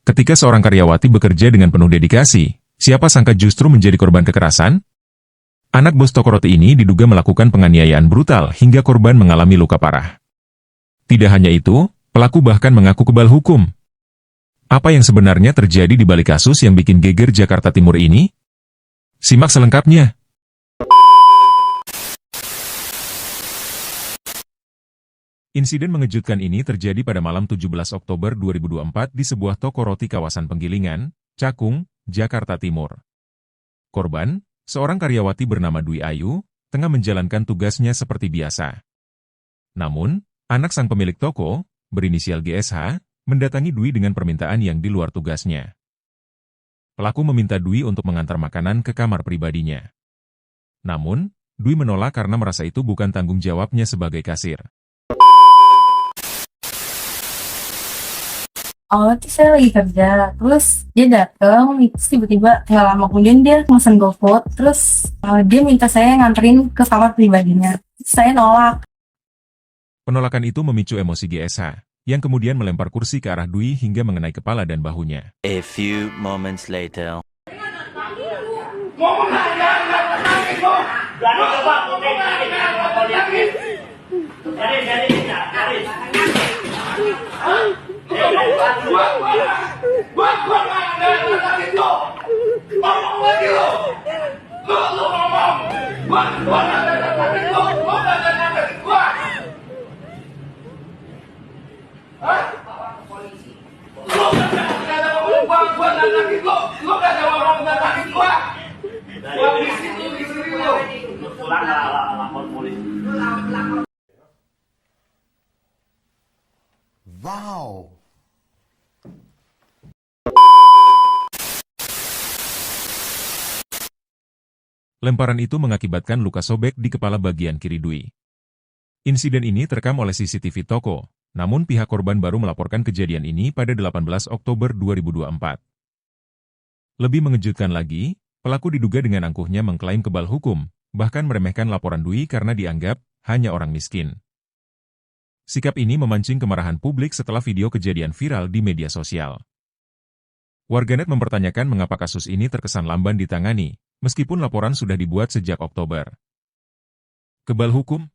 Ketika seorang karyawati bekerja dengan penuh dedikasi, siapa sangka justru menjadi korban kekerasan? Anak bos toko roti ini diduga melakukan penganiayaan brutal hingga korban mengalami luka parah. Tidak hanya itu, pelaku bahkan mengaku kebal hukum. Apa yang sebenarnya terjadi di balik kasus yang bikin geger Jakarta Timur ini? Simak selengkapnya. Insiden mengejutkan ini terjadi pada malam 17 Oktober 2024 di sebuah toko roti kawasan Penggilingan, Cakung, Jakarta Timur. Korban, seorang karyawati bernama Dwi Ayu, tengah menjalankan tugasnya seperti biasa. Namun, anak sang pemilik toko, berinisial GSH, mendatangi Dwi dengan permintaan yang di luar tugasnya. Pelaku meminta Dwi untuk mengantar makanan ke kamar pribadinya. Namun, Dwi menolak karena merasa itu bukan tanggung jawabnya sebagai kasir. Awalnya tuh saya lagi kerja, terus dia datang, terus tiba-tiba nggak lama kemudian dia mesen GoFood, terus dia minta saya nganterin ke kamar pribadinya. Saya nolak. Penolakan itu memicu emosi GSH, yang kemudian melempar kursi ke arah Dwi hingga mengenai kepala dan bahunya. A few moments later. Wow. Lemparan itu mengakibatkan luka sobek di kepala bagian kiri Dwi. Insiden ini terekam oleh CCTV toko, namun pihak korban baru melaporkan kejadian ini pada 18 Oktober 2024. Lebih mengejutkan lagi, pelaku diduga dengan angkuhnya mengklaim kebal hukum, bahkan meremehkan laporan Dwi karena dianggap hanya orang miskin. Sikap ini memancing kemarahan publik setelah video kejadian viral di media sosial. Warganet mempertanyakan mengapa kasus ini terkesan lamban ditangani, meskipun laporan sudah dibuat sejak Oktober. Kebal hukum?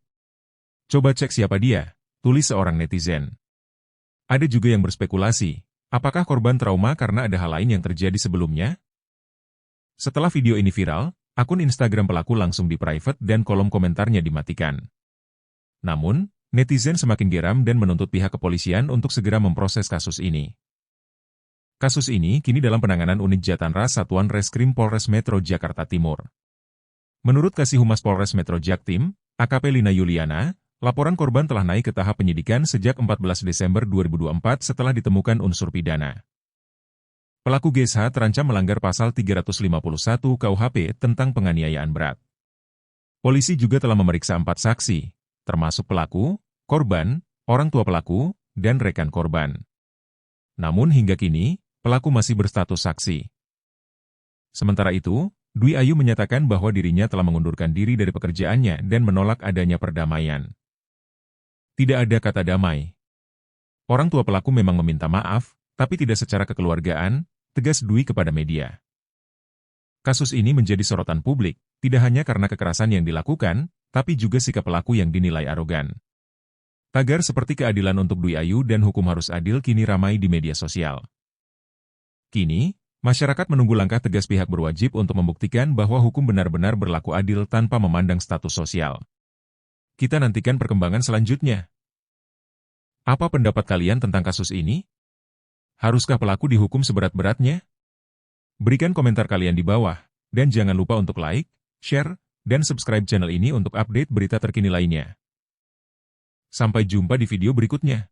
Coba cek siapa dia, tulis seorang netizen. Ada juga yang berspekulasi, apakah korban trauma karena ada hal lain yang terjadi sebelumnya? Setelah video ini viral, akun Instagram pelaku langsung di-private dan kolom komentarnya dimatikan. Namun, netizen semakin geram dan menuntut pihak kepolisian untuk segera memproses kasus ini. Kasus ini kini dalam penanganan Unit Jatanras Satuan Reskrim Polres Metro Jakarta Timur. Menurut Kasih Humas Polres Metro Jaktim, AKP Lina Yuliana, laporan korban telah naik ke tahap penyidikan sejak 14 Desember 2024 setelah ditemukan unsur pidana. Pelaku GSH terancam melanggar pasal 351 KUHP tentang penganiayaan berat. Polisi juga telah memeriksa 4 saksi, termasuk pelaku, korban, orang tua pelaku, dan rekan korban. Namun hingga kini, pelaku masih berstatus saksi. Sementara itu, Dwi Ayu menyatakan bahwa dirinya telah mengundurkan diri dari pekerjaannya dan menolak adanya perdamaian. Tidak ada kata damai. Orang tua pelaku memang meminta maaf, tapi tidak secara kekeluargaan, tegas Dwi kepada media. Kasus ini menjadi sorotan publik, tidak hanya karena kekerasan yang dilakukan, tapi juga sikap pelaku yang dinilai arogan. Tagar seperti keadilan untuk Dwi Ayu dan hukum harus adil kini ramai di media sosial. Kini, masyarakat menunggu langkah tegas pihak berwajib untuk membuktikan bahwa hukum benar-benar berlaku adil tanpa memandang status sosial. Kita nantikan perkembangan selanjutnya. Apa pendapat kalian tentang kasus ini? Haruskah pelaku dihukum seberat-beratnya? Berikan komentar kalian di bawah, dan jangan lupa untuk like, share, dan subscribe channel ini untuk update berita terkini lainnya. Sampai jumpa di video berikutnya.